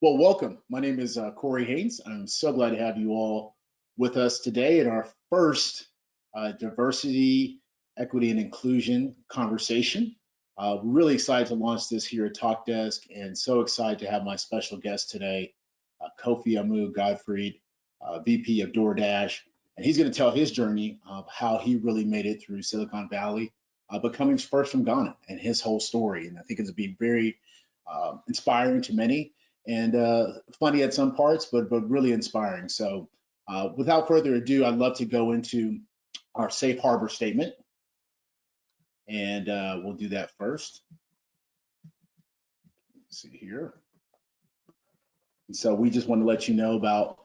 Well, welcome. My name is Corey Haynes. I'm so glad to have you all with us today in our first diversity, equity, and inclusion conversation. Really excited to launch this here at Talkdesk, and so excited to have my special guest today, Kofi Amoo-Gottfried, VP of Doordash, and he's going to tell his journey of how he really made it through Silicon Valley, but coming first from Ghana and his whole story. And I think it's been very inspiring to many and funny at some parts, but really inspiring. So without further ado, I'd love to go into our safe harbor statement, and we'll do that first. Let's see here. And so we just want to let you know about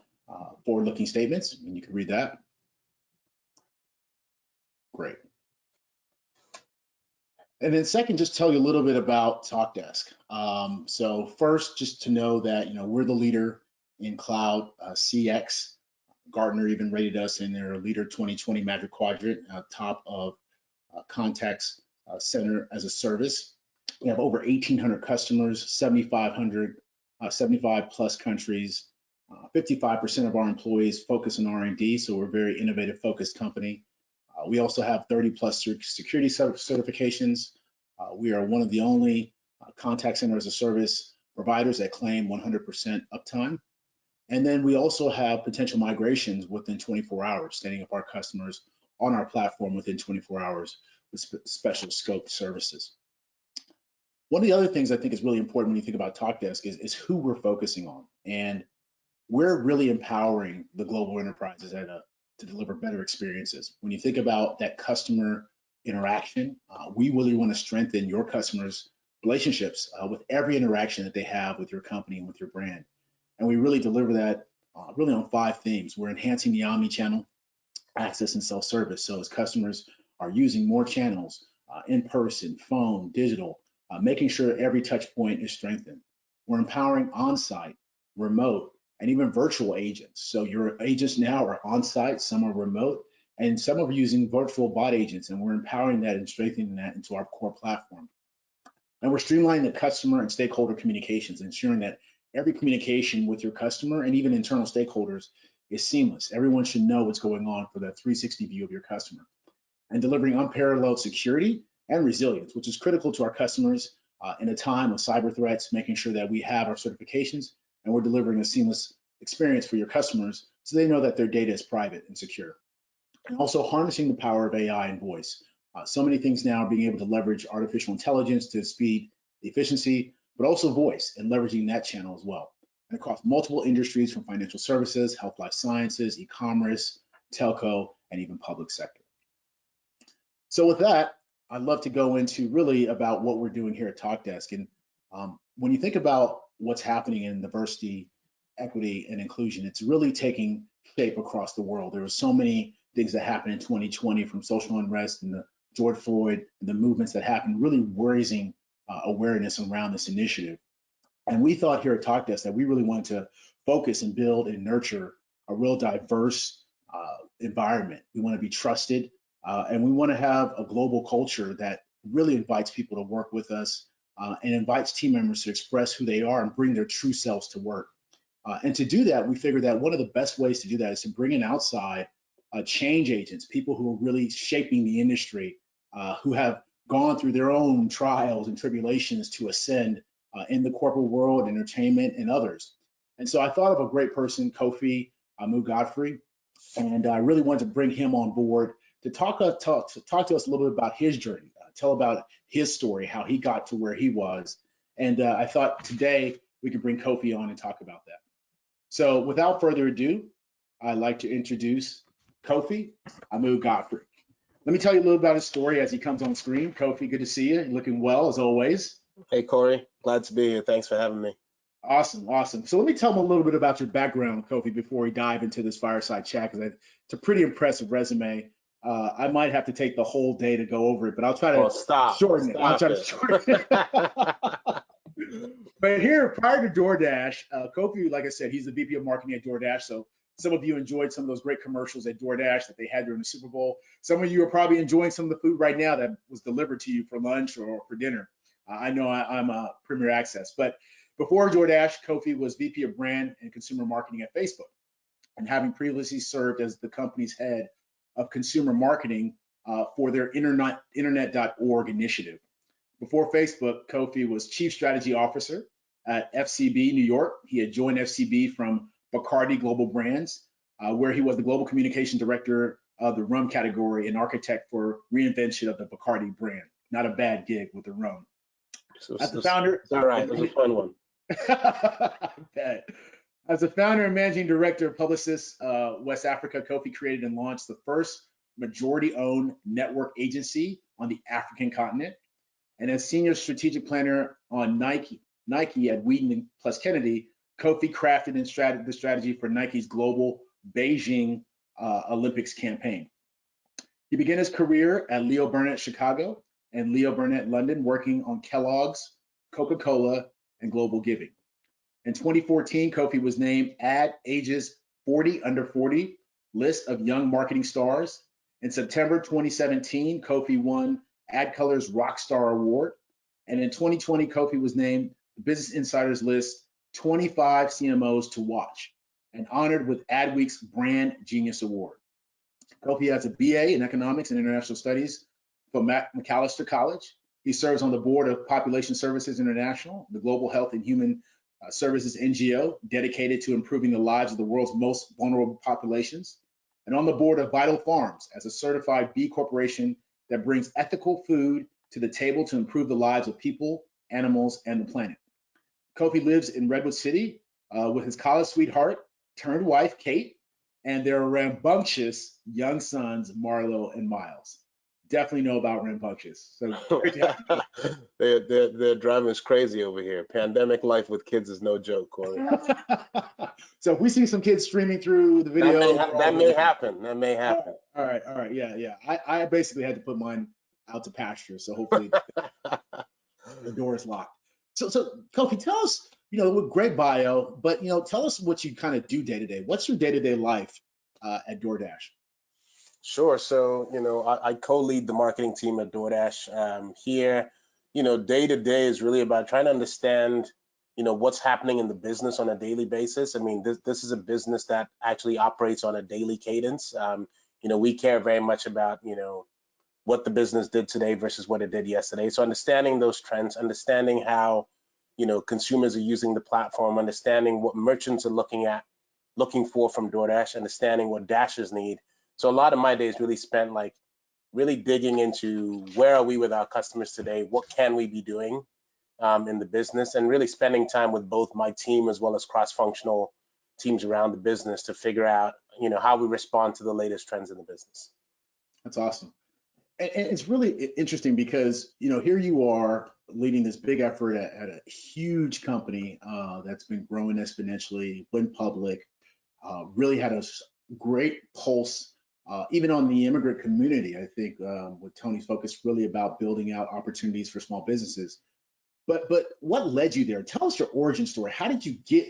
forward-looking statements, and you can read that. Great. And then second, just tell you a little bit about Talkdesk. So first, just to know that we're the leader in cloud CX. Gartner even rated us in their Leader 2020 Magic Quadrant, top of contact center as a service. We have over 1,800 customers, 75 plus countries. 55% of our employees focus on R&D, so we're a very innovative focused company. We also have 30 plus security certifications. We are one of the only contact center as a service providers that claim 100% uptime. And then we also have potential migrations within 24 hours, standing up our customers on our platform within 24 hours with special scope services. One of the other things I think is really important when you think about Talkdesk is who we're focusing on. And we're really empowering the global enterprises to deliver better experiences. When you think about that customer interaction, we really want to strengthen your customers' relationships with every interaction that they have with your company and with your brand. And we really deliver that really on 5 themes. We're enhancing the omni-channel access and self-service. So as customers are using more channels, in person, phone, digital, making sure every touch point is strengthened. We're empowering on-site, remote, and even virtual agents. So your agents now are on-site, some are remote, and some are using virtual bot agents, and we're empowering that and strengthening that into our core platform. And we're streamlining the customer and stakeholder communications, ensuring that every communication with your customer and even internal stakeholders is seamless. Everyone should know what's going on for that 360 view of your customer. And delivering unparalleled security and resilience, which is critical to our customers in a time of cyber threats, making sure that we have our certifications and we're delivering a seamless experience for your customers so they know that their data is private and secure. And also harnessing the power of AI and voice. So many things now, being able to leverage artificial intelligence to speed the efficiency, but also voice and leveraging that channel as well. And across multiple industries from financial services, health, life sciences, e-commerce, telco, and even public sector. So with that, I'd love to go into really about what we're doing here at Talkdesk. And when you think about what's happening in diversity, equity, and inclusion, it's really taking shape across the world. There were so many things that happened in 2020, from social unrest and the George Floyd and the movements that happened, really raising awareness around this initiative. And we thought here at Talkdesk that we really wanted to focus and build and nurture a real diverse environment. We want to be trusted, and we want to have a global culture that really invites people to work with us and invites team members to express who they are and bring their true selves to work. And to do that, we figured that one of the best ways to do that is to bring in outside change agents, people who are really shaping the industry, who have gone through their own trials and tribulations to ascend in the corporate world, entertainment, and others. And so I thought of a great person, Kofi Amoo-Gottfried, and I really wanted to bring him on board to talk to us a little bit about his journey, tell about his story, how he got to where he was. And I thought today we could bring Kofi on and talk about that. So without further ado, I'd like to introduce Kofi Amoo-Gottfried. Let me tell you a little about his story as he comes on screen. Kofi, good to see you. You're looking well as always. Hey, Corey, glad to be here. Thanks for having me. Awesome, awesome. So let me tell him a little bit about your background, Kofi, before we dive into this fireside chat, because it's a pretty impressive resume. I might have to take the whole day to go over it, but I'll try to shorten it. I'll try to shorten it. But here, prior to Doordash, Kofi, like I said, he's the VP of marketing at Doordash. So some of you enjoyed some of those great commercials at Doordash that they had during the Superbowl. Some of you are probably enjoying some of the food right now that was delivered to you for lunch or for dinner. I know I'm a Premier Access, but Before Doordash, Kofi was VP of Brand and Consumer Marketing at Facebook, and having previously served as the company's head of consumer marketing for their internet.org initiative. Before Facebook, Kofi was Chief Strategy Officer at FCB New York. He had joined FCB from Bacardi Global Brands, where he was the Global Communication Director of the rum category and architect for reinvention of the Bacardi brand. Not a bad gig with the rum. As the founder, it's all right. It was a fun one. I bet. As a founder and managing director of Publicis West Africa, Kofi created and launched the first majority-owned network agency on the African continent. And as senior strategic planner on Nike at Wheaton plus Kennedy, Kofi crafted the strategy for Nike's global Beijing Olympics campaign. He began his career at Leo Burnett Chicago and Leo Burnett London, working on Kellogg's, Coca-Cola, and Global Giving. In 2014, Kofi was named Ad Age's 40 Under 40 list of young marketing stars. In September 2017, Kofi won AdColor's Rockstar Award. And in 2020, Kofi was named the Business Insider's list 25 CMOs to watch and honored with Adweek's Brand Genius Award. Kofi has a BA in Economics and International Studies from Macalester College. He serves on the board of Population Services International, the global health and human services NGO dedicated to improving the lives of the world's most vulnerable populations, and on the board of Vital Farms as a certified B Corporation that brings ethical food to the table to improve the lives of people, animals, and the planet. Kofi lives in Redwood City with his college sweetheart turned wife, Kate, and their rambunctious young sons, Marlo and Miles. Definitely know about rambunctious. So they're driving us crazy over here. Pandemic life with kids is no joke, Corey. So if we see some kids streaming through the video, that may happen. That may happen. All right, yeah. I basically had to put mine out to pasture, so hopefully the door is locked. So Kofi, tell us, with great bio, but tell us what you kind of do day to day. What's your day-to-day life at Doordash? Sure. So, I co-lead the marketing team at Doordash. Here, day to day is really about trying to understand, what's happening in the business on a daily basis. I mean, this is a business that actually operates on a daily cadence. We care very much about, what the business did today versus what it did yesterday. So understanding those trends, understanding how, consumers are using the platform, understanding what merchants are looking for from Doordash, understanding what dashers need. So a lot of my days really spent really digging into where are we with our customers today, what can we be doing in the business, and really spending time with both my team as well as cross-functional teams around the business to figure out, how we respond to the latest trends in the business. That's awesome. And it's really interesting because, here you are leading this big effort at a huge company that's been growing exponentially, went public, really had a great pulse, even on the immigrant community. I think with Tony's focus really about building out opportunities for small businesses. But what led you there? Tell us your origin story. How did you get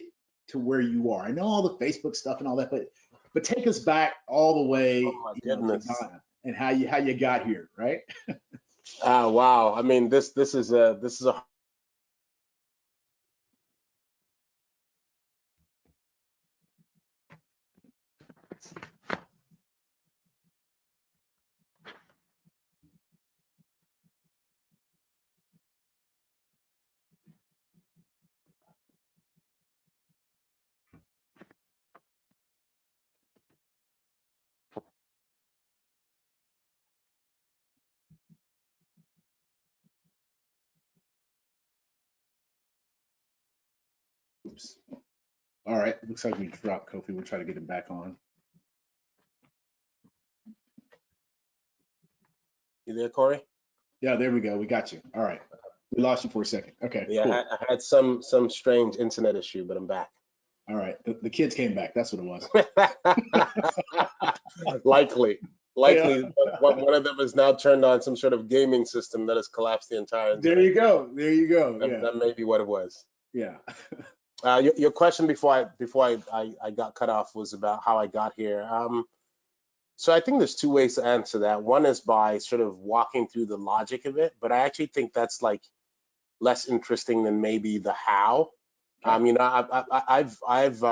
to where you are? I know all the Facebook stuff and all that, but take us back all the way to Ghana and how you got here, right? Wow. I mean, this is a Oops. All right, looks like we dropped Kofi. We'll try to get him back on. You there, Corey? Yeah, there we go. We got you. All right. We lost you for a second. Okay. Yeah, cool. I had some strange internet issue, but I'm back. All right. The kids came back. That's what it was. Likely. Yeah. One of them has now turned on some sort of gaming system that has collapsed the entire internet. There you go. Yeah. That may be what it was. Yeah. Your question before I got cut off was about how I got here. So I think there's two ways to answer that. One is by sort of walking through the logic of it, but I actually think that's less interesting than maybe the how. You know, I've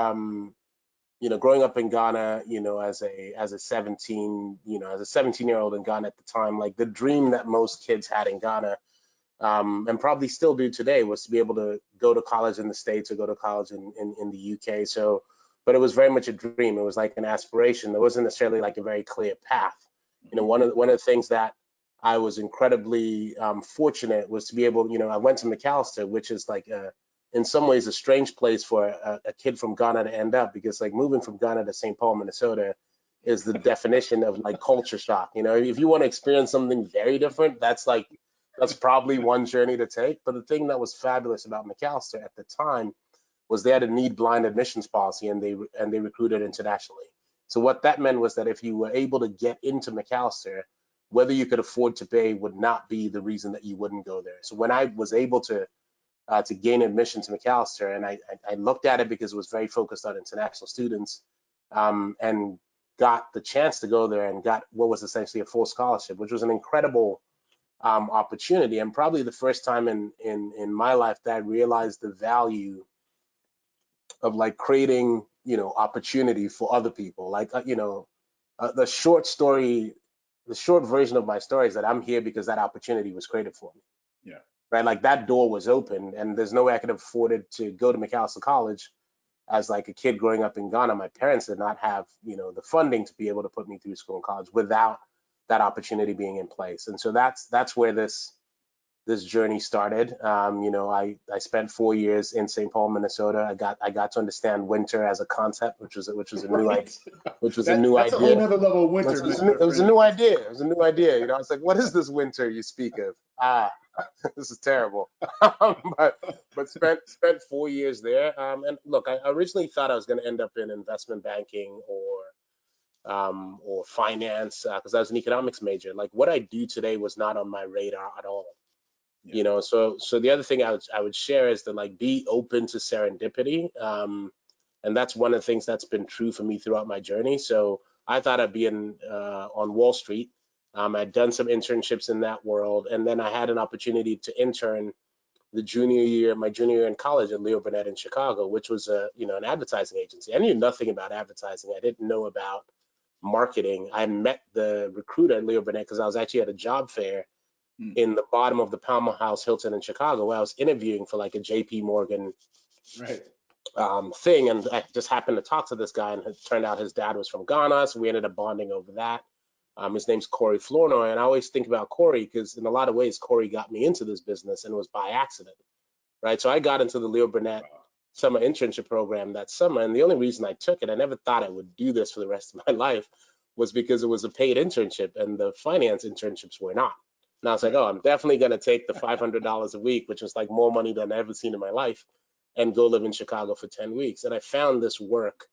you know, growing up in Ghana, you know, as a 17, you know, as a 17-year-old in Ghana at the time, like the dream that most kids had in Ghana, and probably still do today, was to be able to go to college in the States or go to college in the UK. So, but it was very much a dream. It was like an aspiration. There wasn't necessarily like a very clear path. You know, one of the things that I was incredibly fortunate was to be able, you know, I went to McAllister, which is like in some ways a strange place for a kid from Ghana to end up, because like moving from Ghana to St. Paul, Minnesota is the definition of like culture shock. You know, if you want to experience something very different, that's probably one journey to take. But the thing that was fabulous about McAllister at the time was they had a need blind admissions policy, and they recruited internationally. So what that meant was that if you were able to get into McAllister, whether you could afford to pay would not be the reason that you wouldn't go there. So when I was able to gain admission to McAllister, and I looked at it because it was very focused on international students, and got the chance to go there and got what was essentially a full scholarship, which was an incredible opportunity, and probably the first time in my life that I realized the value of like creating, you know, opportunity for other people. Like, you know, the short version of my story is that I'm here because that opportunity was created for me. Yeah. Right. Like that door was open, and there's no way I could have afforded to go to McAllister College as like a kid growing up in Ghana. My parents did not have, you know, the funding to be able to put me through school and college without that opportunity being in place. And so that's where this journey started. You know, I spent 4 years in St. Paul, Minnesota. I got to understand winter as a concept, which was a new Right. new That's a whole idea. nother level of winter. It was a new idea. It was a new idea. You know, I was like, what is this winter you speak of? This is terrible. But spent 4 years there. And look, I originally thought I was going to end up in investment banking or finance, because I was an economics major. Like what I do today was not on my radar at all. Yeah. You know, so the other thing I would share is to like be open to serendipity. And that's one of the things that's been true for me throughout my journey. So I thought I'd be on Wall Street. I'd done some internships in that world, and then I had an opportunity to intern my junior year in college at Leo Burnett in Chicago, which was an advertising agency. I knew nothing about advertising. I didn't know about marketing. I met the recruiter at Leo Burnett because I was actually at a job fair in the bottom of the Palmer House Hilton in Chicago, where I was interviewing for like a JP Morgan Right. thing. And I just happened to talk to this guy, and it turned out his dad was from Ghana. So we ended up bonding over that. His name's Corey Flournoy. And I always think about Corey because in a lot of ways, Corey got me into this business, and it was by accident, right? So I got into the Leo Burnett summer internship program that summer. And the only reason I took it, I never thought I would do this for the rest of my life, was because it was a paid internship and the finance internships were not. And I was like, oh, I'm definitely going to take the $500 a week, which was like more money than I've ever seen in my life, and go live in Chicago for 10 weeks. And I found this work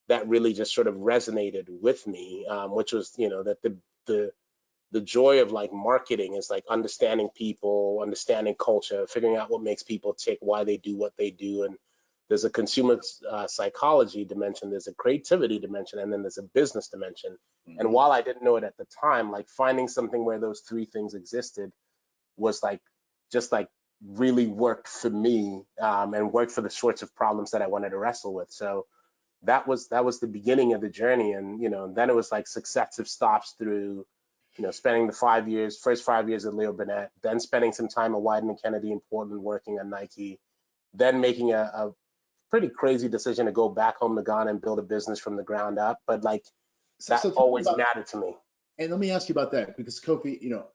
that really just sort of resonated with me, which was, you know, that the joy of like marketing is like understanding people, understanding culture, figuring out what makes people tick, why they do what they do. And there's a consumer psychology dimension, there's a creativity dimension, and then there's a business dimension. And while I didn't know it at the time, like finding something where those three things existed was like just like really worked for me, and worked for the sorts of problems that I wanted to wrestle with. So that was the beginning of the journey. And you know, then it was like successive stops through, you know, spending the first 5 years at Leo Burnett, then spending some time at Wieden and Kennedy in Portland working at Nike, then making a pretty crazy decision to go back home to Ghana and build a business from the ground up. But like that always mattered to me. And let me ask you about that, because Kofi, you know,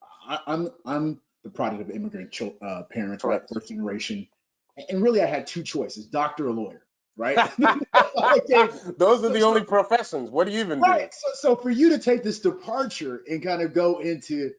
I'm the product of immigrant parents, right, first generation, and really I had two choices: doctor or lawyer, right? Those are the only professions. What do you even do? So for you to take this departure and kind of go into,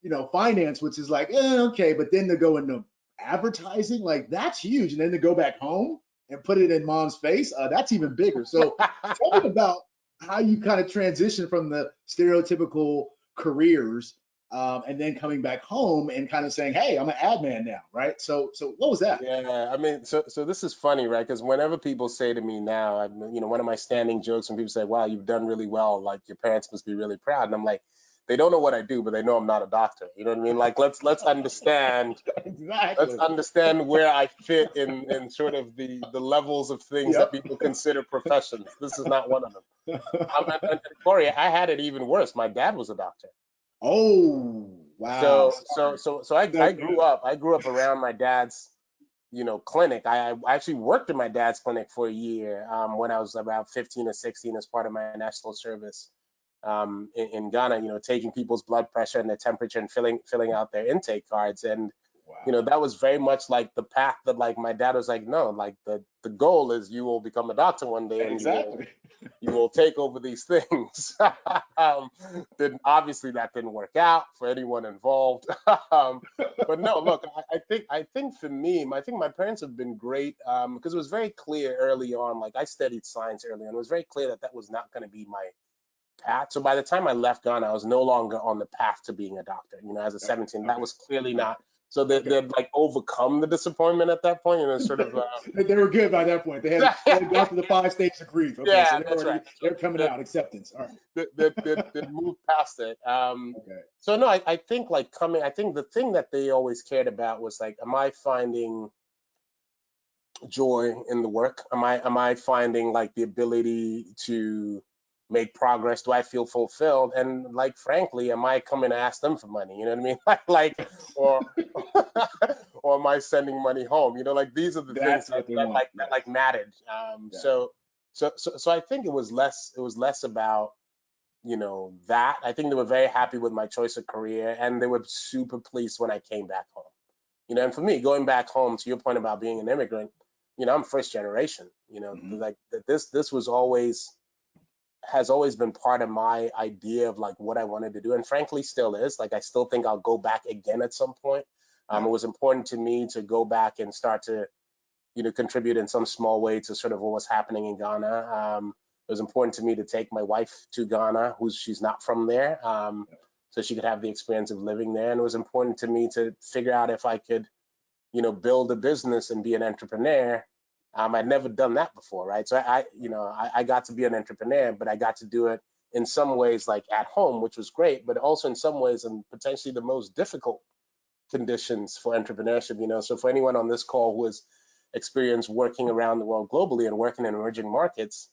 you know, finance, which is like, okay, but then to go into advertising, like that's huge, and then to go back home and put it in mom's face, that's even bigger. So tell me about how you kind of transition from the stereotypical careers, and then coming back home and kind of saying, hey, I'm an ad man now, right? So what was that? Yeah, I mean, so this is funny, right? Because whenever people say to me now, you know, one of my standing jokes when people say, wow, you've done really well, like your parents must be really proud. And I'm like, they don't know what I do, but they know I'm not a doctor. You know what I mean? Like let's understand. Exactly. Let's understand where I fit in sort of the levels of things that Yep. people consider professions. This is not one of them. And Corey, I had it even worse. My dad was a doctor. Oh, wow. So I grew up around my dad's, clinic. I actually worked in my dad's clinic for a year when I was about 15 or 16 as part of my national service in Ghana, taking people's blood pressure and their temperature and filling out their intake cards. And Wow. that was very much like the path that like my dad was like, no, like the goal is you will become a doctor one day and Exactly. you will take over these things. Then obviously that didn't work out for anyone involved. But no, look, I think for me, I think my parents have been great because it was very clear early on. Like I studied science early on, it was very clear that that was not going to be my path. So by the time I left Ghana, I was no longer on the path to being a doctor. As a 17, that was clearly not. So they'd like overcome the disappointment at that point, sort of. They were good by that point. They had gone through the 5 stages of grief. Okay, so Yeah, that's right. they're coming out, acceptance. All right. That moved past it. Okay. So no, I think like I think the thing that they always cared about was like, am I finding joy in the work? Am I finding like the ability to make progress? Do I feel fulfilled? And like frankly, am I coming to ask them for money? You know what I mean? Or or am I sending money home? Like these are the things That's what they that want. like mattered. Yeah. So I think it was less about that. I think they were very happy with my choice of career, and they were super pleased when I came back home. And for me, going back home, to your point about being an immigrant, I'm first generation. Mhm. Like this has always been part of my idea of like what I wanted to do, and frankly, still is. Like I still think I'll go back again at some point. Yeah. It was important to me to go back and start to contribute in some small way to sort of what was happening in Ghana. It was important to me to take my wife to Ghana, she's not from there, so she could have the experience of living there. And it was important to me to figure out if I could, build a business and be an entrepreneur. I'd never done that before, right? So I got to be an entrepreneur, but I got to do it in some ways like at home, which was great, but also in some ways and potentially the most difficult conditions for entrepreneurship. So for anyone on this call who has experienced working around the world globally and working in emerging markets,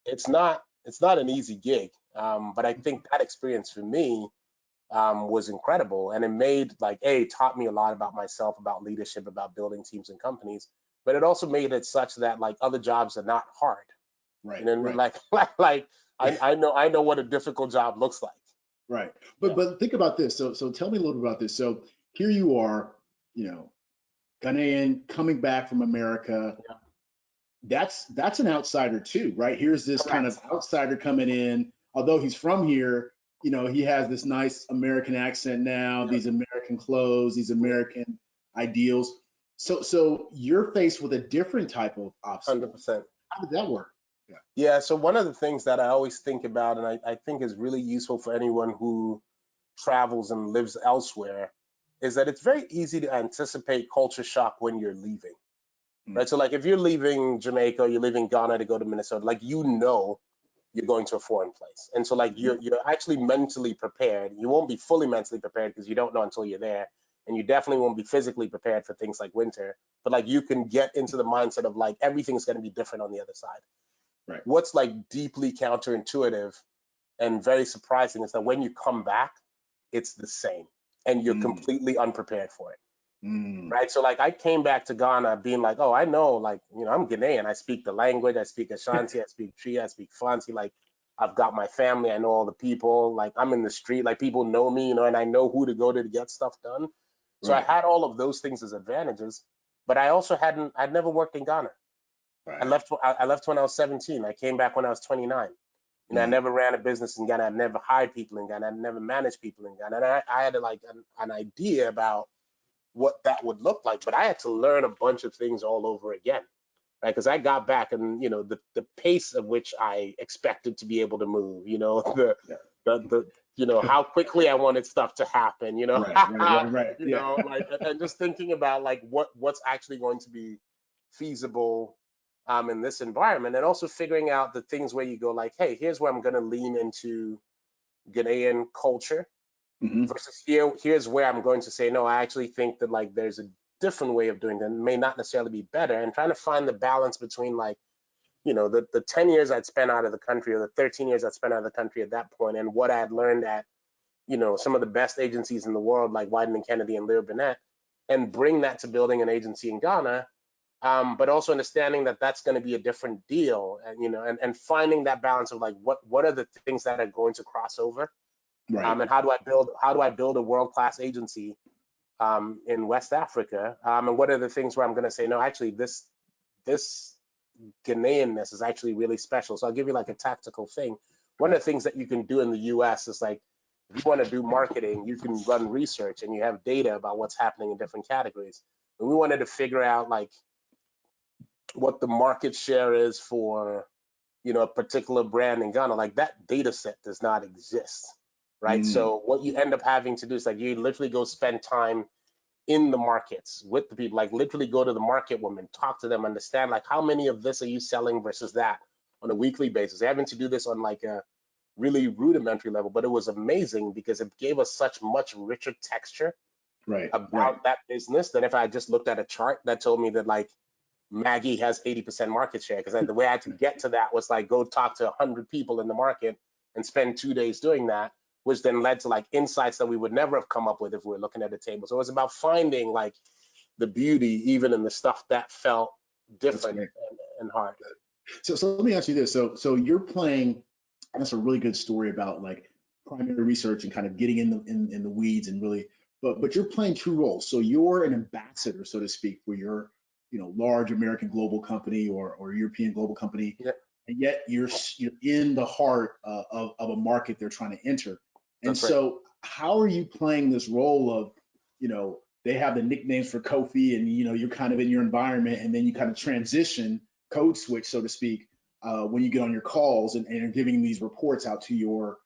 it's not an easy gig. But I think that experience for me was incredible, and it taught me a lot about myself, about leadership, about building teams and companies. But it also made it such that like other jobs are not hard. Right. You know what I mean? Right. Like I know what a difficult job looks like. Right. Yeah. But think about this. So tell me a little bit about this. So here you are, Ghanaian coming back from America. Yeah. That's an outsider too, right? Here's this kind of Correct. outsider coming in. Although he's from here, he has this nice American accent now, Yeah. these American clothes, these American ideals. So you're faced with a different type of obstacle. 100%. How did that work? Yeah. Yeah, so one of the things that I always think about, and I think is really useful for anyone who travels and lives elsewhere, is that it's very easy to anticipate culture shock when you're leaving, right? So like if you're leaving Jamaica, or you're leaving Ghana to go to Minnesota, like you're going to a foreign place. And so like you're actually mentally prepared. You won't be fully mentally prepared because you don't know until you're there. And you definitely won't be physically prepared for things like winter, but like you can get into the mindset of like everything's going to be different on the other side. Right. What's like deeply counterintuitive and very surprising is that when you come back, it's the same and you're completely unprepared for it. Right. So like I came back to Ghana being like, oh, I know, like, I'm Ghanaian. I speak the language. I speak Ashanti. I speak Tree. I speak Fanti. Like I've got my family. I know all the people. Like I'm in the street. Like people know me, and I know who to go to get stuff done. So I Right. had all of those things as advantages, but I also I'd never worked in Ghana. Right. I left when I was 17. I came back when I was 29. I never ran a business in Ghana. I never hired people in Ghana. I never managed people in Ghana. And I had like an idea about what that would look like, but I had to learn a bunch of things all over again, right? Because I got back and the pace of which I expected to be able to move, the how quickly I wanted stuff to happen, Right. Yeah. like and just thinking about like what's actually going to be feasible in this environment, and also figuring out the things where you go like, hey, here's where I'm going to lean into Ghanaian culture, versus here's where I'm going to say, no, I actually think that like there's a different way of doing that. It may not necessarily be better, and trying to find the balance between like, you know, the 10 years I'd spent out of the country or the 13 years I'd spent out of the country at that point and what I had learned at, you know, some of the best agencies in the world like Wieden & Kennedy and Leo Burnett, and bring that to building an agency in Ghana. But also understanding that that's going to be a different deal, and you know, and finding that balance of like what are the things that are going to cross over, Right. and how do I build a world-class agency in West Africa, and what are the things where I'm going to say no, actually this Ghanaianness is actually really special. So I'll give you like a tactical thing. One of the things that you can do in the US is like, if you want to do marketing, you can run research and you have data about what's happening in different categories. And we wanted to figure out like what the market share is for, you know, a particular brand in Ghana. Like that data set does not exist, right? So what you end up having to do is like you literally go spend time in the markets with the people, like literally go to the market women, talk to them, understand like how many of this are you selling versus that on a weekly basis. Having to do this on like a really rudimentary level, but it was amazing because it gave us such much richer texture about that business than if I just looked at a chart that told me that like Maggie has 80% market share. Because the way I had to get to that was like go talk to 100 people in the market and spend 2 days doing that, which then led to like insights that we would never have come up with if we were looking at a table. So it was about finding like the beauty even in the stuff that felt different and hard. So let me ask you this. So you're playing, that's a really good story about like primary research and kind of getting in the weeds and really, but you're playing two roles. So you're an ambassador, so to speak, for your, you know, large American global company or European global company, and yet you're in the heart of a market they're trying to enter. And so how are you playing this role of, you know, they have the nicknames for Kofi and, you know, you're kind of in your environment and then you kind of transition, code switch, so to speak, when you get on your calls and are giving these reports out to your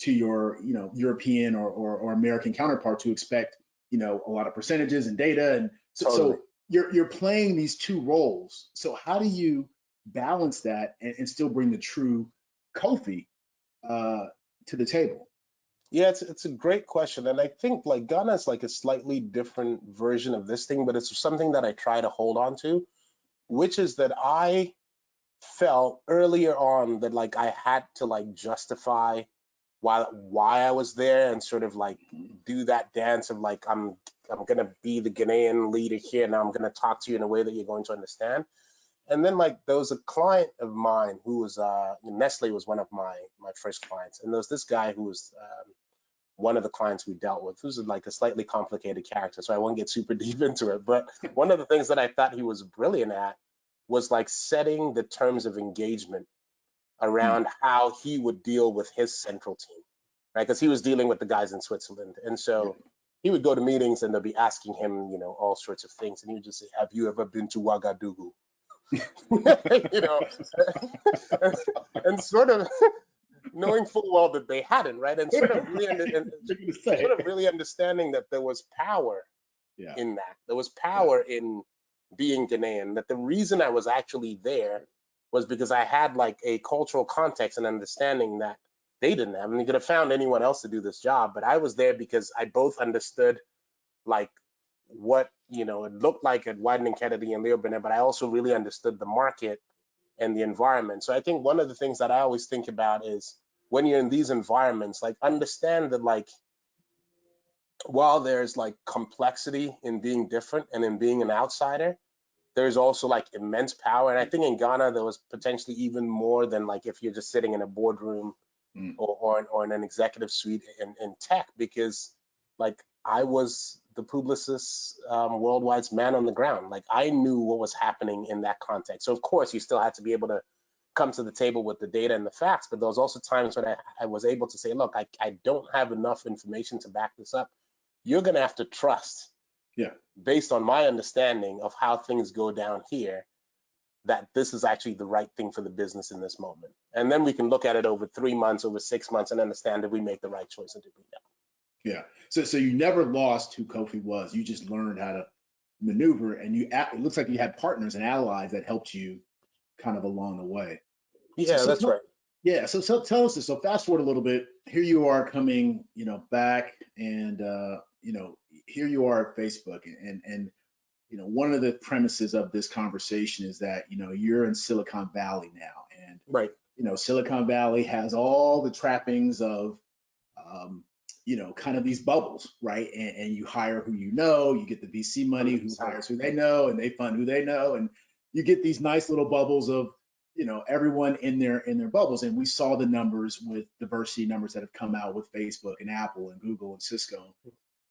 you know, European or American counterpart to expect, you know, a lot of percentages and data. And so you're playing these two roles. So how do you balance that and still bring the true Kofi to the table? Yeah, it's a great question. And I think like Ghana is like a slightly different version of this thing, but it's something that I try to hold on to, which is that I felt earlier on that like I had to like justify why I was there and sort of like do that dance of like I'm gonna be the Ghanaian leader here, now I'm gonna talk to you in a way that you're going to understand. And then like there was a client of mine who was Nestle was one of my first clients, and there was this guy who was one of the clients we dealt with, who's like a slightly complicated character, so I won't get super deep into it. But one of the things that I thought he was brilliant at was like setting the terms of engagement around how he would deal with his central team, right? Because he was dealing with the guys in Switzerland. And so he would go to meetings and they'll be asking him, you know, all sorts of things. And he would just say, have you ever been to Ouagadougou? You know, and sort of knowing full well that they hadn't, right? And sort of really understanding that there was power in that. There was power in being Ghanaian, that the reason I was actually there was because I had like a cultural context and understanding that they didn't have. And you could have found anyone else to do this job, but I was there because I both understood like what, you know, it looked like at Wieden & Kennedy and Leo Burnett, but I also really understood the market and the environment. So I think one of the things that I always think about is when you're in these environments, like understand that like while there's like complexity in being different and in being an outsider, there's also like immense power. And I think in Ghana, there was potentially even more than like if you're just sitting in a boardroom or in an executive suite in tech, because like I was the Publicis Worldwide's man on the ground. Like I knew what was happening in that context. So of course you still had to be able to come to the table with the data and the facts, but there was also times when I was able to say, look, I don't have enough information to back this up. You're gonna have to trust, based on my understanding of how things go down here, that this is actually the right thing for the business in this moment. And then we can look at it over 3 months, over 6 months, and understand that we make the right choice and did we not. Yeah. So you never lost who Kofi was. You just learned how to maneuver, and it looks like you had partners and allies that helped you kind of along the way. Yeah, that's right. Yeah, so tell us this. So fast forward a little bit. Here you are coming, back, and here you are at Facebook, and one of the premises of this conversation is that you're in Silicon Valley now, and Right. Silicon Valley has all the trappings of kind of these bubbles, right? And you hire who you know, you get the VC money, who 100%. hires who they know, and they fund who they know, and you get these nice little bubbles of everyone in their bubbles. And we saw the numbers with diversity numbers that have come out with Facebook and Apple and Google and Cisco,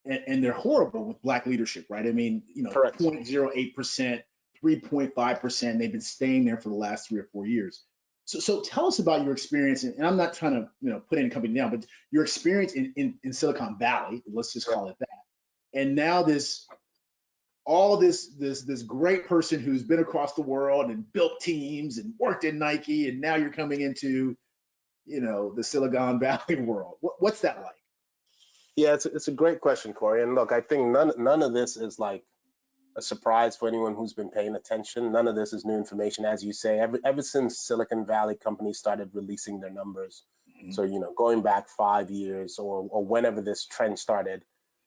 and they're horrible with Black leadership, right? I mean, Correct. 0.08%, 3.5%. They've been staying there for the last 3 or 4 years. So tell us about your experience, and I'm not trying to put any company down, but your experience in Silicon Valley, let's just call it that. And now this great person who's been across the world and built teams and worked in Nike, and now you're coming into the Silicon Valley world. What's that like? Yeah, it's a great question, Corey. And look, I think none of this is like a surprise for anyone who's been paying attention. None of this is new information, as you say. Ever since Silicon Valley companies started releasing their numbers, so going back 5 years or whenever this trend started,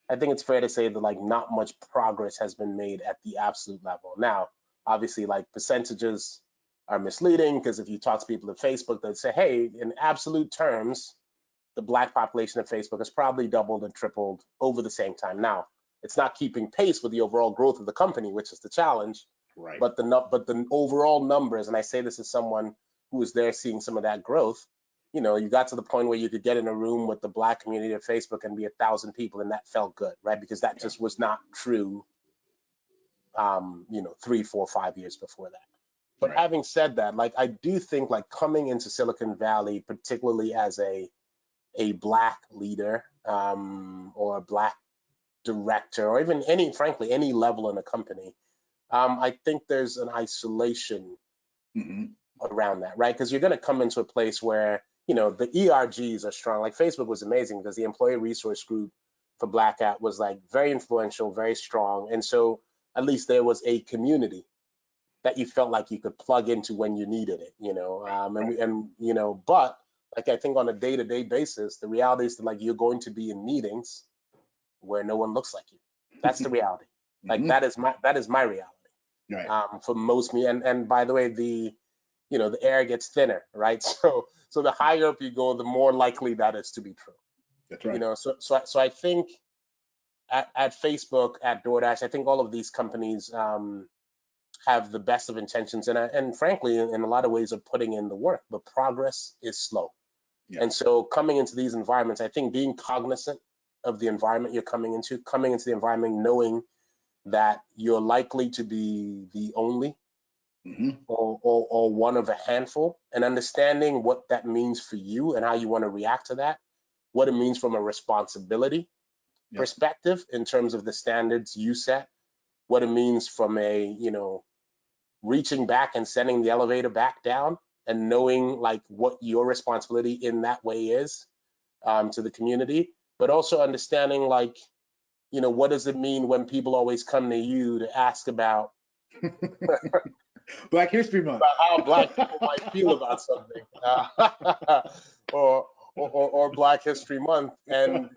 I think it's fair to say that like not much progress has been made at the absolute level. Now, obviously, like percentages are misleading because if you talk to people at Facebook, they'd say, hey, in absolute terms, the Black population of Facebook has probably doubled and tripled over the same time. Now, it's not keeping pace with the overall growth of the company, which is the challenge. Right. But the overall numbers, and I say this as someone who was there seeing some of that growth, you got to the point where you could get in a room with the Black community of Facebook and be 1,000 people, and that felt good, right? Because that just was not true, 3, 4, 5 years before that. But Right. having said that, like I do think like coming into Silicon Valley, particularly as a Black leader or a Black director, or even frankly, any level in a company, I think there's an isolation around that, right? Because you're going to come into a place where, the ERGs are strong. Like Facebook was amazing because the employee resource group for Black at was like very influential, very strong. And so at least there was a community that you felt like you could plug into when you needed it, but like I think on a day-to-day basis, the reality is that like you're going to be in meetings where no one looks like you. That's the reality. Like that is my reality. Right. For most me, and by the way, the air gets thinner, right? So the higher up you go, the more likely that is to be true. That's right. So I think at Facebook, at DoorDash, I think all of these companies have the best of intentions, and frankly, in a lot of ways, are putting in the work, but progress is slow. Yeah. And so coming into these environments, I think being cognizant of the environment you're coming into the environment knowing that you're likely to be the only or one of a handful, and understanding what that means for you and how you want to react to that, what it means from a responsibility perspective in terms of the standards you set, what it means from a, reaching back and sending the elevator back down, and knowing like what your responsibility in that way is to the community, but also understanding like, what does it mean when people always come to you to ask about Black History Month, about how Black people might feel about something, or Black History Month, and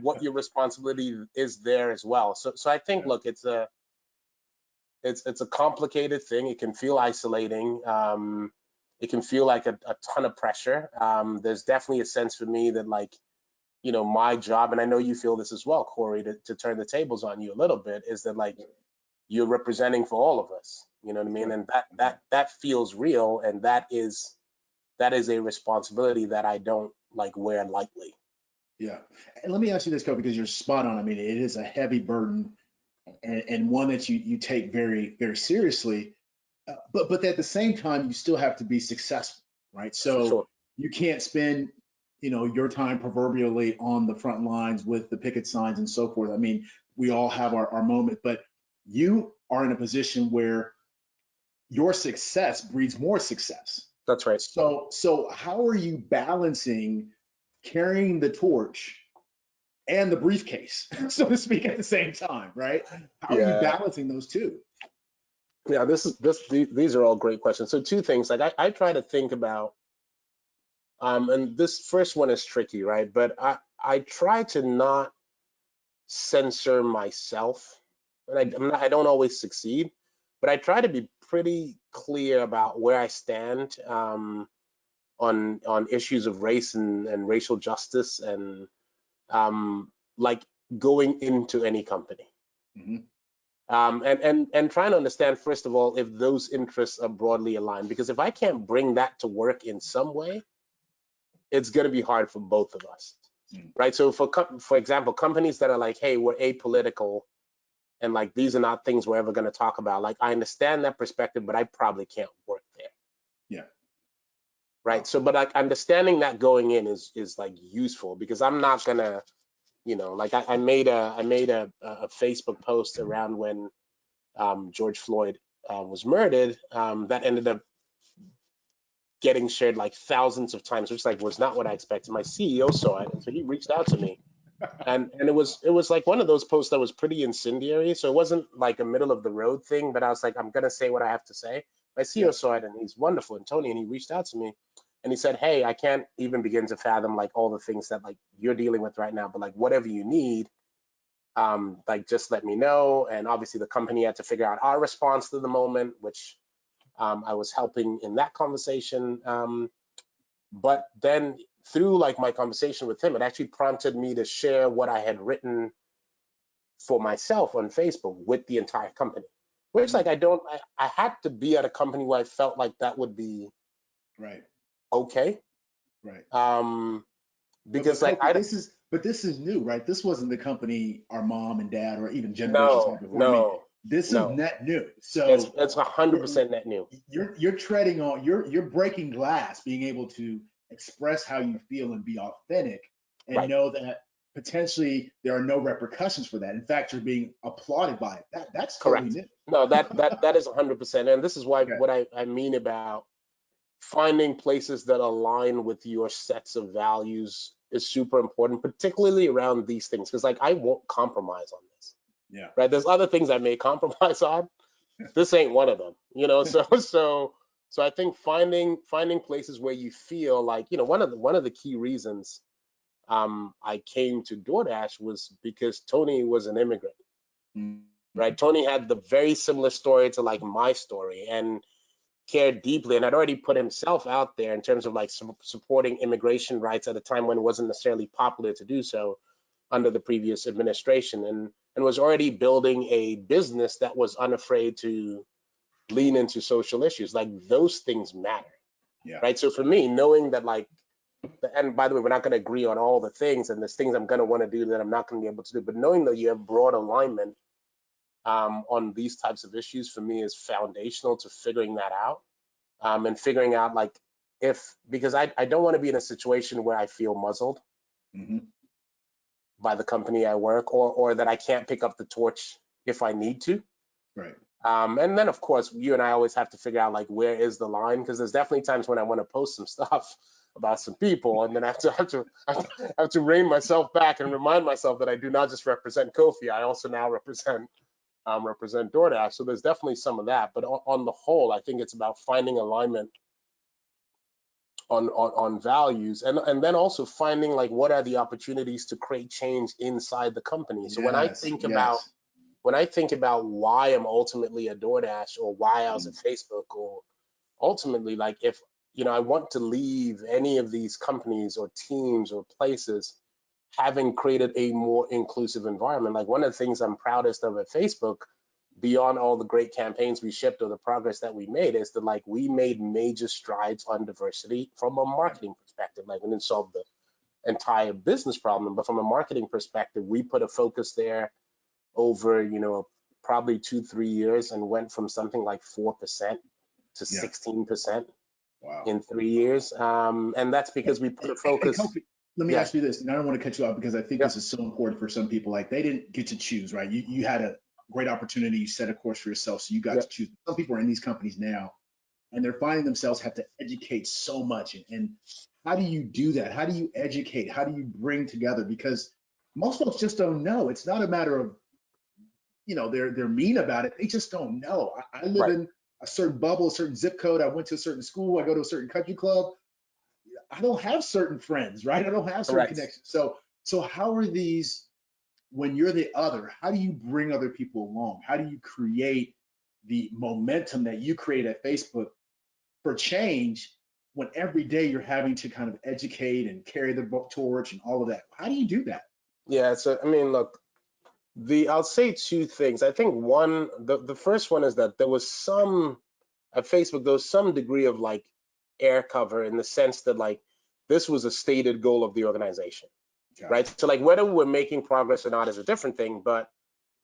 what your responsibility is there as well. So I think, look, it's a complicated thing. It can feel isolating. It can feel like a ton of pressure. There's definitely a sense for me that like, my job, and I know you feel this as well, Corey, to turn the tables on you a little bit, is that like you're representing for all of us. You know what I mean? And that feels real, and that is a responsibility that I don't like wear lightly. Yeah. And let me ask you this, Kofi, because you're spot on. I mean, it is a heavy burden, and one that you take very, very seriously. But at the same time, you still have to be successful, right? For So sure. you can't spend, your time proverbially on the front lines with the picket signs and so forth. I mean, we all have our moment, but you are in a position where your success breeds more success. That's right. So how are you balancing carrying the torch and the briefcase, so to speak, at the same time, right? How are you balancing those two? Yeah, these are all great questions. So two things, like I try to think about And this first one is tricky, right? But I try to not censor myself, and I don't always succeed, but I try to be pretty clear about where I stand on issues of race and racial justice, and like going into any company. Mm-hmm. And trying to understand, first of all, if those interests are broadly aligned. Because if I can't bring that to work in some way, it's going to be hard for both of us, right? So for example, companies that are like, hey, we're apolitical, and like these are not things we're ever going to talk about. Like, I understand that perspective, but I probably can't work there. Yeah. Right. Wow. So, but like understanding that going in is like useful, because I'm not gonna, like I made a Facebook post around when George Floyd was murdered, that ended up getting shared like thousands of times, which like was not what I expected. My CEO saw it, and so he reached out to me, and it was like one of those posts that was pretty incendiary. So it wasn't like a middle of the road thing, but I was like, I'm gonna say what I have to say. My CEO Yep. saw it, and he's wonderful, and Tony, and he reached out to me, and he said, hey, I can't even begin to fathom like all the things that like you're dealing with right now, but like whatever you need, like just let me know. And obviously the company had to figure out our response to the moment, which I was helping in that conversation. But then through like my conversation with him, it actually prompted me to share what I had written for myself on Facebook with the entire company, which like I had to be at a company where I felt like that would be Right. okay. Right. Because But like Kofi, this is new, right? This wasn't the company our mom and dad or even generations no, had before. I mean, no, this is no, net new. it's So 100% net new. you're treading on you're breaking glass, being able to express how you feel and be authentic, and Right. know that potentially there are no repercussions for that. In fact, you're being applauded by it. That's totally Correct. new. No, that is 100%. And this is why Okay. what I mean about finding places that align with your sets of values is super important, particularly around these things. Because like I won't compromise on this. Yeah. Right. There's other things I may compromise on. This ain't one of them. So I think finding places where you feel like, one of the key reasons I came to DoorDash was because Tony was an immigrant. Right. Tony had the very similar story to like my story, and cared deeply, and had already put himself out there in terms of like supporting immigration rights at a time when it wasn't necessarily popular to do so under the previous administration, and was already building a business that was unafraid to lean into social issues. Like those things matter. Yeah. Right. So for me, knowing that like, and by the way, we're not going to agree on all the things, and there's things I'm going to want to do that I'm not going to be able to do, but knowing that you have broad alignment on these types of issues for me is foundational to figuring that out. And figuring out like because I don't want to be in a situation where I feel muzzled Mm-hmm. by the company I work, or that I can't pick up the torch if I need to. Right. And then of course you and I always have to figure out like where is the line, because there's definitely times when I want to post some stuff about some people, and then I have to rein myself back and remind myself that I do not just represent Kofi, I also now represent DoorDash. So there's definitely some of that, but on the whole, I think it's about finding alignment on values, and then also finding like what are the opportunities to create change inside the company. So when I Yes. think about Yes. why I'm ultimately a DoorDash, or why I was at Facebook, or ultimately like if I want to leave any of these companies or teams or places having created a more inclusive environment. Like one of the things I'm proudest of at Facebook, beyond all the great campaigns we shipped or the progress that we made, is that like we made major strides on diversity from a marketing perspective. Like we didn't solve the entire business problem, but from a marketing perspective, we put a focus there over probably 2-3 years, and went from something like 4% to Yeah. 16% Wow. in 3 years. And that's because we put a Hey, focus. Kofi, let me Yeah, ask you this, and I don't want to cut you off because I think yeah, this is so important for some people. Like they didn't get to choose, right? You had a great opportunity, you set a course for yourself, so you got yeah, to choose. Some people are in these companies now, and they're finding themselves have to educate so much. And how do you do that? How do you educate? How do you bring together? Because most folks just don't know. It's not a matter of they're mean about it. They just don't know. I live right, in a certain bubble, a certain zip code. I went to a certain school. I go to a certain country club. I don't have certain friends, right? I don't have certain Correct. connections. So how are these, when you're the other, how do you bring other people along? How do you create the momentum that you create at Facebook for change when every day you're having to kind of educate and carry the torch and all of that? How do you do that? Yeah, so I mean, look, I'll say two things. I think one, the first one is that there was some at Facebook, there was some degree of like air cover in the sense that like this was a stated goal of the organization, right? Gotcha. So like whether we're making progress or not is a different thing, but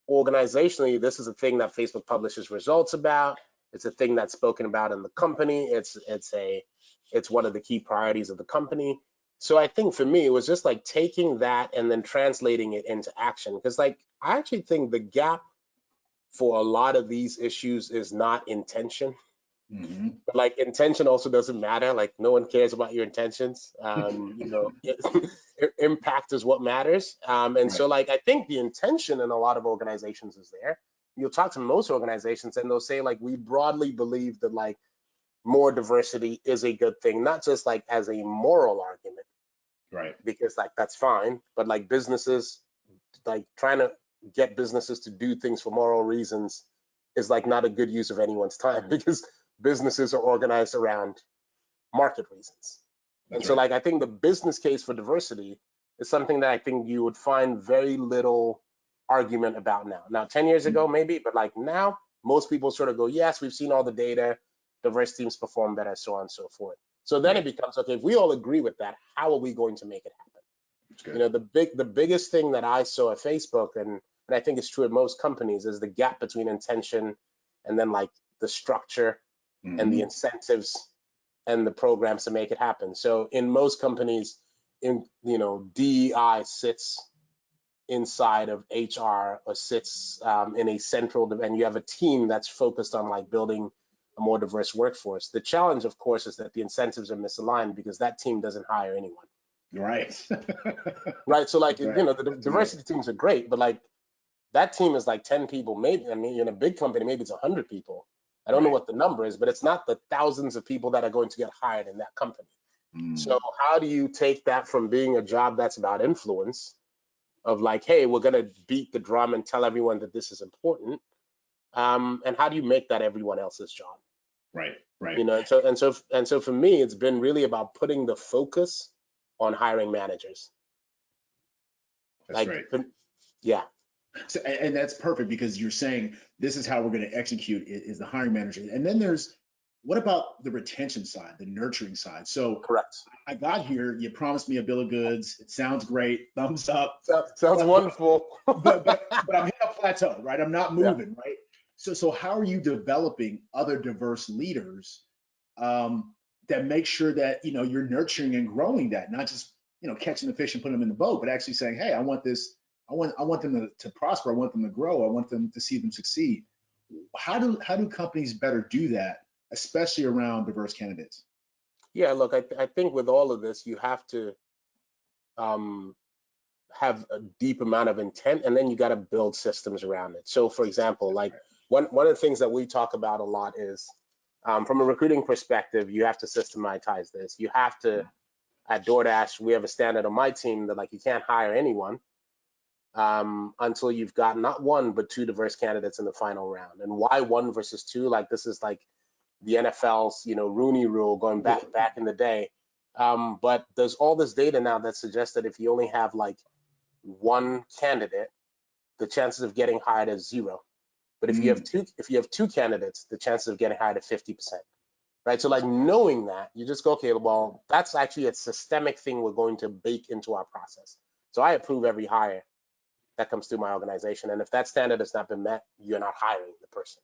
organizationally, this is a thing that Facebook publishes results about. It's a thing that's spoken about in the company. It's one of the key priorities of the company. So I think for me, it was just like taking that and then translating it into action. Because like I actually think the gap for a lot of these issues is not intention. Hmm. But like intention also doesn't matter. Like no one cares about your intentions. Impact is what matters. And Right. so like I think the intention in a lot of organizations is there. You'll talk to most organizations and they'll say like we broadly believe that like more diversity is a good thing, not just like as a moral argument, Right. because like that's fine, but like businesses, like trying to get businesses to do things for moral reasons is like not a good use of anyone's time because businesses are organized around market reasons. And That's so right. like I think the business case for diversity is something that I think you would find very little argument about now. Now 10 years ago maybe, but like now most people sort of go, yes, we've seen all the data, diverse teams perform better, so on and so forth. So then Right. it becomes, okay, if we all agree with that, how are we going to make it happen? That's good. The biggest thing that I saw at Facebook, and I think it's true at most companies, is the gap between intention and then like the structure and the Hmm. incentives and the programs to make it happen. So in most companies, DEI sits inside of HR or sits in a central, and you have a team that's focused on like building a more diverse workforce. The challenge, of course, is that the incentives are misaligned because that team doesn't hire anyone. Right. Right. So like, That's right. the That's right. diversity teams are great, but like that team is like 10 people, maybe. I mean, in a big company, maybe it's 100 people. I don't know Right. what the number is, but it's not the thousands of people that are going to get hired in that company. So Mm. how do you take that from being a job that's about influence of like, hey, we're going to beat the drum and tell everyone that this is important. And how do you make that everyone else's job? Right. Right. And so for me, it's been really about putting the focus on hiring managers. That's Like, right. yeah, So, and that's perfect because you're saying this is how we're going to execute is the hiring manager. And then there's what about the retention side, the nurturing side? So correct. I got here, you promised me a bill of goods. It sounds great, thumbs up. Sounds But wonderful. I'm hitting a plateau, right? I'm not Yeah. moving, right? So how are you developing other diverse leaders that make sure that you're nurturing and growing that, not just catching the fish and putting them in the boat, but actually saying, hey, I want this, I want them to prosper, I want them to grow, I want them to see them succeed. How do companies better do that, especially around diverse candidates? Yeah, look, I think with all of this, you have to um, have a deep amount of intent, and then you got to build systems around it. So, for example, like one of the things that we talk about a lot is from a recruiting perspective, you have to systematize this. You have to, at DoorDash, we have a standard on my team that like you can't hire anyone until you've got not one but two diverse candidates in the final round. And why one versus two? Like this is like the NFL's Rooney Rule going back in the day. But there's all this data now that suggests that if you only have like one candidate, the chances of getting hired is zero. But Mm, if you have two candidates, the chances of getting hired are 50%. Right. So like knowing that, you just go, okay, well, that's actually a systemic thing we're going to bake into our process. So I approve every hire that comes through my organization. And if that standard has not been met, you're not hiring the person.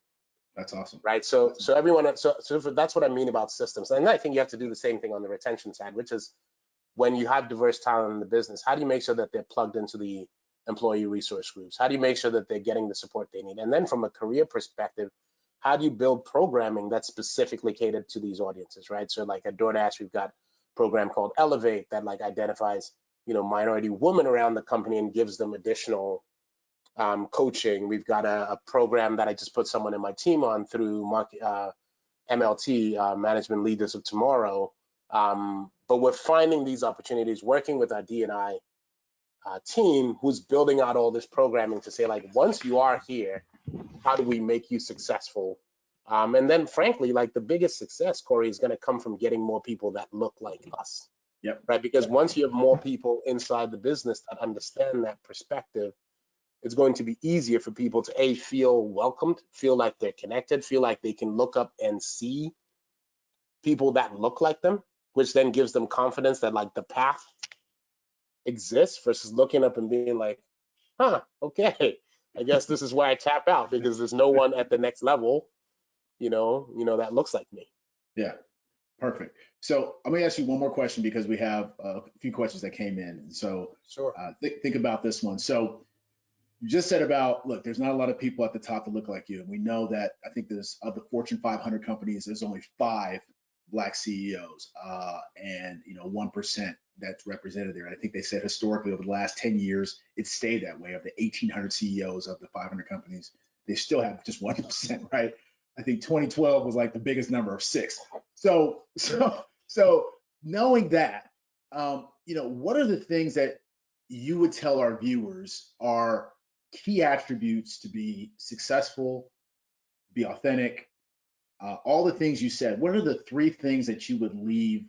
that's awesome. Right. So That's so everyone, so that's what I mean about systems. And I think you have to do the same thing on the retention side, which is when you have diverse talent in the business, how do you make sure that they're plugged into the employee resource groups? How do you make sure that they're getting the support they need? And then from a career perspective, how do you build programming that's specifically catered to these audiences, right? So like at DoorDash, we've got a program called Elevate that like identifies, minority women around the company and gives them additional coaching. We've got a program that I just put someone in my team on through MLT, Management Leaders of Tomorrow, But we're finding these opportunities, working with our D&I team who's building out all this programming to say, like, once you are here, how do we make you successful? And then frankly, like the biggest success, Corey, is going to come from getting more people that look like us. Yep. Right. Because once you have more people inside the business that understand that perspective, it's going to be easier for people to feel welcomed, feel like they're connected, feel like they can look up and see people that look like them, which then gives them confidence that like the path exists versus looking up and being like, huh, okay, I guess this is where I tap out because there's no one at the next level, that looks like me. Yeah, perfect. So I'm gonna ask you one more question because we have a few questions that came in. So Sure. think about this one. So you just said about, look, there's not a lot of people at the top that look like you. And we know that I think there's of the Fortune 500 companies, there's only 5 Black CEOs and 1% that's represented there. I think they said historically over the last 10 years, it stayed that way. Of the 1,800 CEOs of the 500 companies, they still have just 1%, right? I think 2012 was like the biggest number of 6. So knowing that, what are the things that you would tell our viewers are key attributes to be successful, be authentic, all the things you said? What are the 3 things that you would leave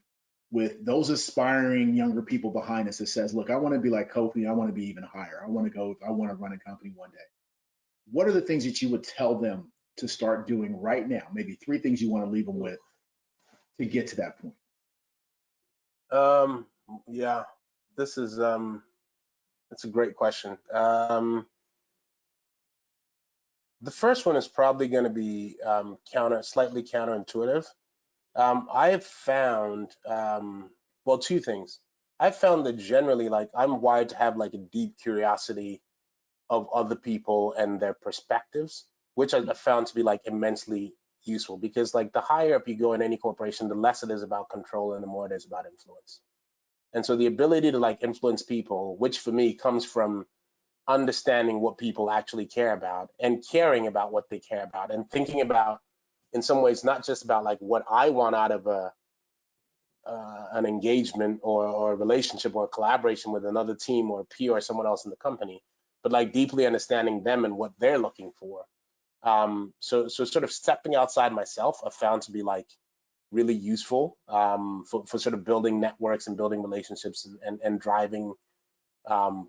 with those aspiring younger people behind us that says, look, I want to be like Kofi, I want to be even higher. I want to run a company one day. What are the things that you would tell them to start doing right now? Maybe 3 things you want to leave them with to get to that point. Yeah, this is that's a great question. The first one is probably going to be slightly counterintuitive. I have found, 2 things. I've found that generally, like, I'm wired to have like a deep curiosity of other people and their perspectives, which I found to be like immensely useful because like the higher up you go in any corporation, the less it is about control and the more it is about influence. And so the ability to like influence people, which for me comes from understanding what people actually care about and caring about what they care about and thinking about, in some ways, not just about like what I want out of an engagement or a relationship or a collaboration with another team or a peer or someone else in the company, but like deeply understanding them and what they're looking for. So sort of stepping outside myself, I found to be like really useful for sort of building networks and building relationships and driving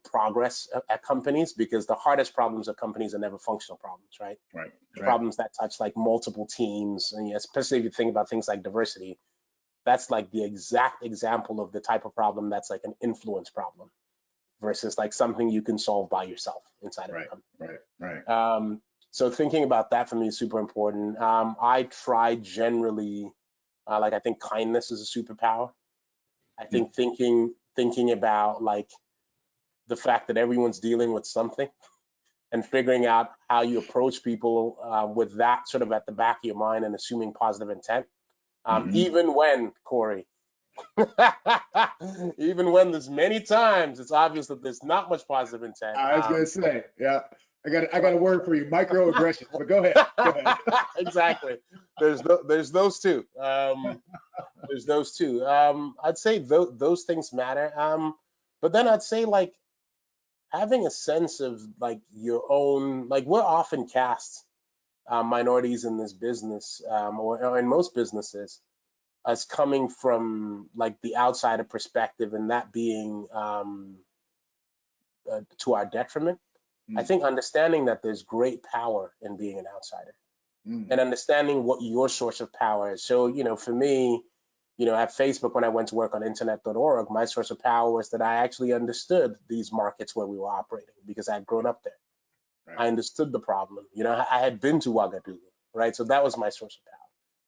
progress at companies, because the hardest problems of companies are never functional problems, right? Right. Problems that touch like multiple teams, and especially if you think about things like diversity, that's like the exact example of the type of problem that's like an influence problem versus like something you can solve by yourself inside of a company. Right. So thinking about that for me is super important. I try generally, like I think kindness is a superpower. I think thinking about like the fact that everyone's dealing with something and figuring out how you approach people with that sort of at the back of your mind and assuming positive intent. Even when, Corey, even when there's many times it's obvious that there's not much positive intent. I was gonna say, yeah, I got a word for you, microaggressions. But go ahead. Exactly. There's those two. There's those two. I'd say those things matter. But then I'd say like having a sense of like your own, like we're often cast minorities in this business or in most businesses as coming from like the outsider perspective, and that being to our detriment. I think understanding that there's great power in being an outsider and understanding what your source of power is. So, for me, at Facebook, when I went to work on internet.org, my source of power was that I actually understood these markets where we were operating because I had grown up there. Right. I understood the problem. I had been to Ouagadougou, right? So that was my source of power.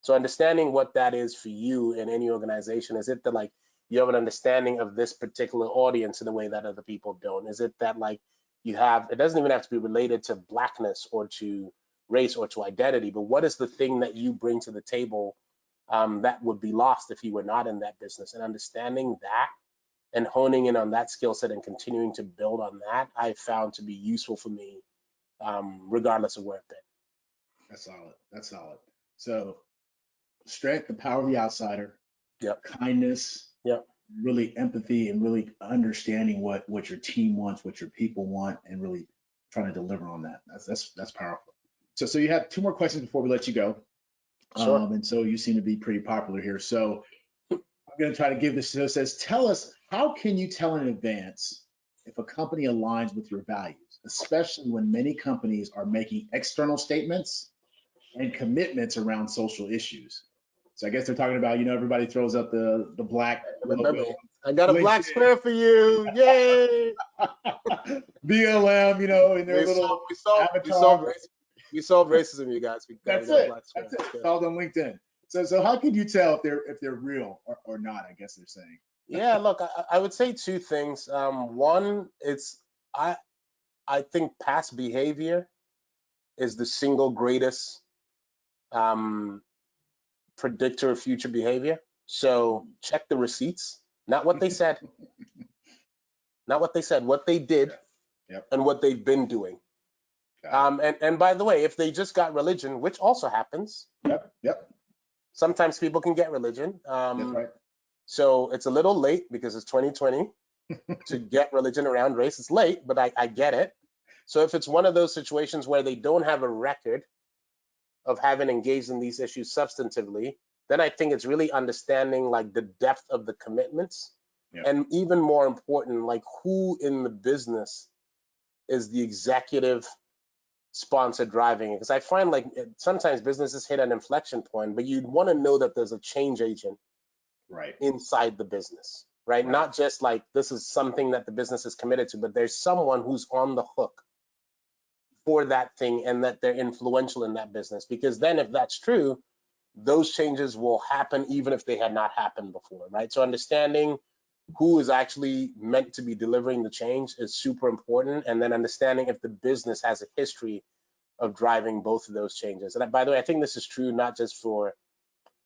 So understanding what that is for you in any organization, is it that like you have an understanding of this particular audience in a way that other people don't? Is it that like you have, it doesn't even have to be related to blackness or to race or to identity, but what is the thing that you bring to the table that would be lost if you were not in that business? And understanding that and honing in on that skill set and continuing to build on that, I found to be useful for me, regardless of where I've been. That's solid. So strength, the power of the outsider. Yep. Kindness. Yep. really empathy and really understanding what your team wants, what your people want, and really trying to deliver on that. That's powerful. So you have two more questions before we let you go. Sure. And so you seem to be pretty popular here. So I'm going to try to give this. So it says, tell us, how can you tell in advance if a company aligns with your values, especially when many companies are making external statements and commitments around social issues? So I guess they're talking about, everybody throws up the black logo. I got a black square for you. Yay! BLM, in their little avatar. We solved racism, you guys. That's it. It's all on LinkedIn. So how can you tell if they're real or not? I guess they're saying. Yeah, look, I would say two things. One, I think past behavior is the single greatest predictor of future behavior. So check the receipts, not what they said, what they did, Yep. and what they've been doing. And by the way, if they just got religion, which also happens. Yep. Sometimes people can get religion. That's right. So it's a little late because it's 2020 to get religion around race. It's late, but I get it. So if it's one of those situations where they don't have a record of having engaged in these issues substantively, then I think it's really understanding like the depth of the commitments. Yep. And even more important, like who in the business is the executive sponsor driving it. Because I find like sometimes businesses hit an inflection point, but you'd want to know that there's a change agent inside the business, right? Not just like this is something that the business is committed to, but there's someone who's on the hook for that thing and that they're influential in that business. Because then if that's true, those changes will happen even if they had not happened before, right? So understanding who is actually meant to be delivering the change is super important. And then understanding if the business has a history of driving both of those changes. And by the way, I think this is true not just for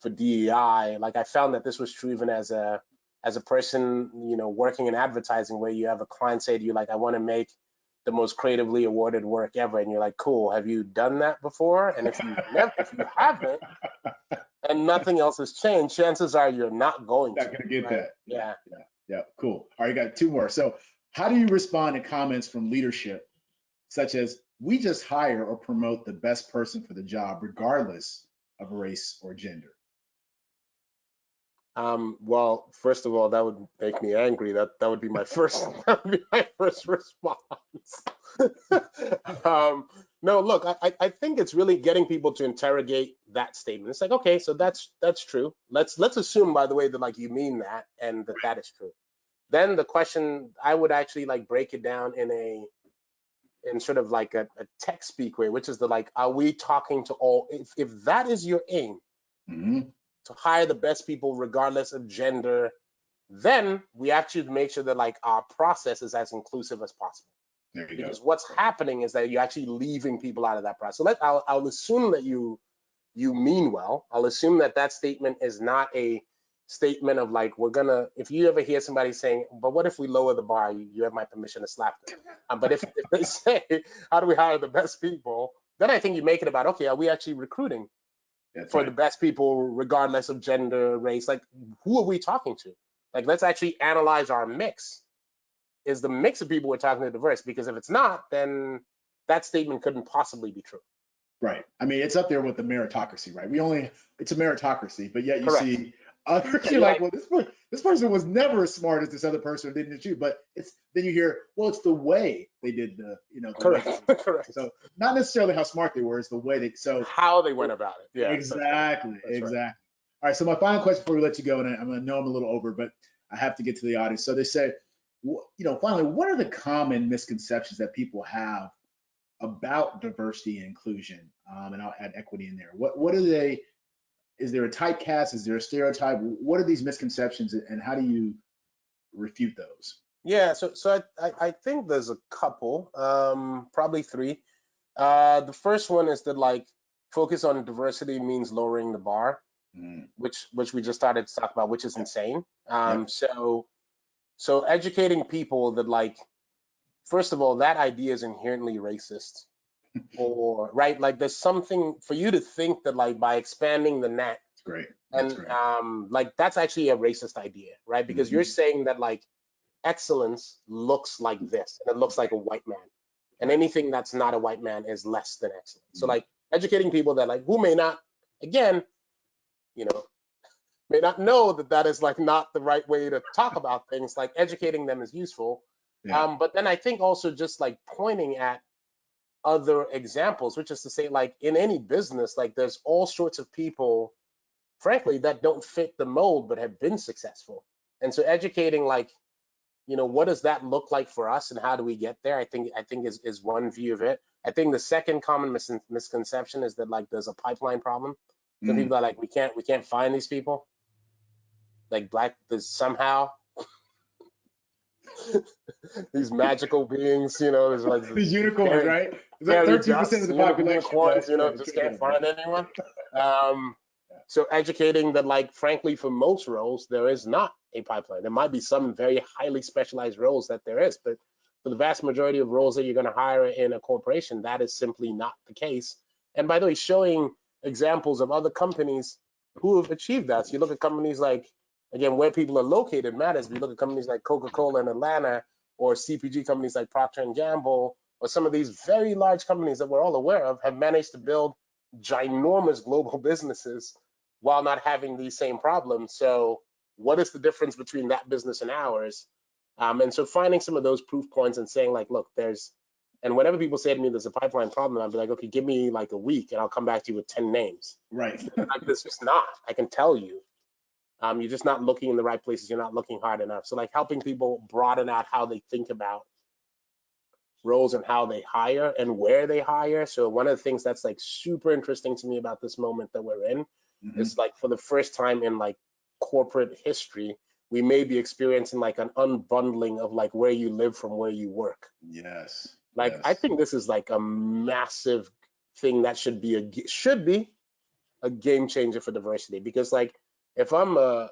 DEI. Like I found that this was true even as a person, working in advertising, where you have a client say to you, like, I want to make the most creatively awarded work ever. And you're like, cool, have you done that before? And if you haven't, and nothing else has changed, chances are you're not going to get that. Yeah. Cool. All right, you got two more. So how do you respond to comments from leadership, such as, we just hire or promote the best person for the job, regardless of race or gender? Well, first of all, that would make me angry. That would be my first response. No, look, I think it's really getting people to interrogate that statement. It's like, okay, so that's true. Let's assume, by the way, that like you mean that and that is true. Then the question, I would actually like break it down in sort of like a tech speak way, which is are we talking to all? If that is your aim, to hire the best people regardless of gender, then we actually make sure that like our process is as inclusive as possible. Because what's happening is that you're actually leaving people out of that process. So I'll assume that you mean well. I'll assume that statement is not a statement of like, if you ever hear somebody saying, but what if we lower the bar, you have my permission to slap them. But if they say, how do we hire the best people? Then I think you make it about, okay, are we actually recruiting the best people regardless of gender, race? Like, who are we talking to? Like, let's actually analyze our mix. Is the mix of people we're talking to diverse? Because if it's not, then that statement couldn't possibly be true. Right. I mean, it's up there with the meritocracy, right? It's a meritocracy, but yet you see others, you're like, well, this person was never as smart as this other person who didn't you. But then you hear, well, it's the way they did the Correct. So not necessarily how smart they were, it's the way how they went about it. Yeah. Exactly. All right. So my final question before we let you go, and I know I'm a little over, but I have to get to the audience. So they say, finally, what are the common misconceptions that people have about diversity and inclusion? And I'll add equity in there. What are they? Is there a typecast? Is there a stereotype? What are these misconceptions, and how do you refute those? Yeah, so I think there's a couple, probably three. The first one is that like focus on diversity means lowering the bar, which we just started to talk about, which is insane. So educating people that like, first of all, that idea is inherently racist. Or right, like there's something for you to think that like by expanding the net, And like that's actually a racist idea, right? Because you're saying that like excellence looks like this, and it looks like a white man, and anything that's not a white man is less than excellent. So like educating people that like who may not, again, you know, may not know that that is like not the right way to talk about things, like educating them is useful. But then I think also just like pointing at other examples, which is to say like in any business, like there's all sorts of people, frankly, that don't fit the mold but have been successful. And so educating like, you know, what does that look like for us and how do we get there? I think is one view of it. I think the second common misconception is that like there's a pipeline problem. So people are like, we can't find these people. Like there's somehow these magical beings, you know, there's like these unicorns, right? 13% of the population, unicorns, you know, just can't find anyone. So educating that, like, frankly, for most roles, there is not a pipeline. There might be some very highly specialized roles that there is, but for the vast majority of roles that you're going to hire in a corporation, that is simply not the case. And by the way, showing examples of other companies who have achieved that. So you look at companies like, again, where people are located matters. We look at companies like Coca-Cola in Atlanta, or CPG companies like Procter & Gamble, or some of these very large companies that we're all aware of have managed to build ginormous global businesses while not having these same problems. So what is the difference between that business and ours? And so finding some of those proof points and saying like, look, and whenever people say to me there's a pipeline problem, I'll be like, okay, give me like a week and I'll come back to you with 10 names. Right. Like, it's just not, I can tell you. You're just not looking in the right places. You're not looking hard enough. So like helping people broaden out how they think about roles and how they hire and where they hire. So one of the things that's like super interesting to me about this moment that we're in is like for the first time in like corporate history, we may be experiencing like an unbundling of like where you live from where you work. Yes. Like I think this is like a massive thing that should be a game changer for diversity, because like if I'm a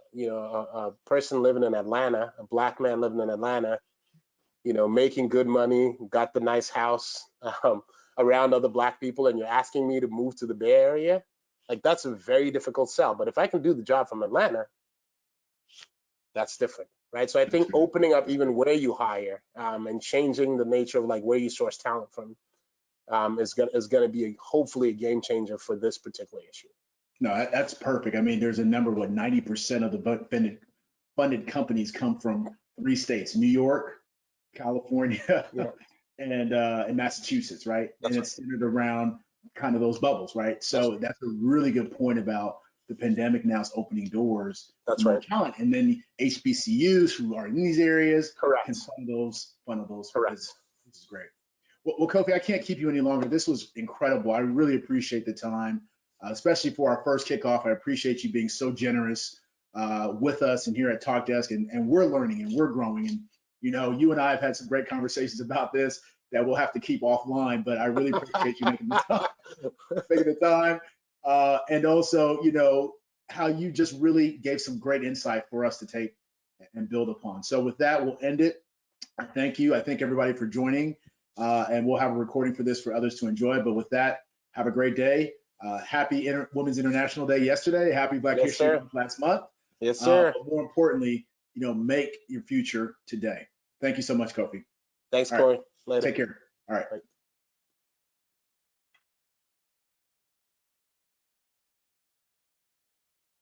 person living in Atlanta, a black man living in Atlanta, you know, making good money, got the nice house around other black people, and you're asking me to move to the Bay Area, like that's a very difficult sell. But if I can do the job from Atlanta, that's different, right? So I think opening up even where you hire and changing the nature of like where you source talent from is gonna be hopefully a game changer for this particular issue. No, that's perfect. I mean, there's a number, 90% of the funded companies come from 3 states: New York, California, and Massachusetts, right? And it's centered around kind of those bubbles, right? So that's a really good point about the pandemic now is opening doors to more talent. And then HBCUs who are in these areas can fund those. This is great. Well, Kofi, I can't keep you any longer. This was incredible. I really appreciate the time, especially for our first kickoff. I appreciate you being so generous with us and here at Talkdesk, and we're learning and we're growing. And you know, you and I have had some great conversations about this that we'll have to keep offline, but I really appreciate you making the time. And also, you know, how you just really gave some great insight for us to take and build upon. So with that, we'll end it. Thank you. I thank everybody for joining, and we'll have a recording for this for others to enjoy. But with that, have a great day. Happy Women's International Day yesterday. Happy Black History Month last month. Yes, sir. But more importantly, you know, make your future today. Thank you so much, Kofi. Thanks, Corey. Later. Take care. All right.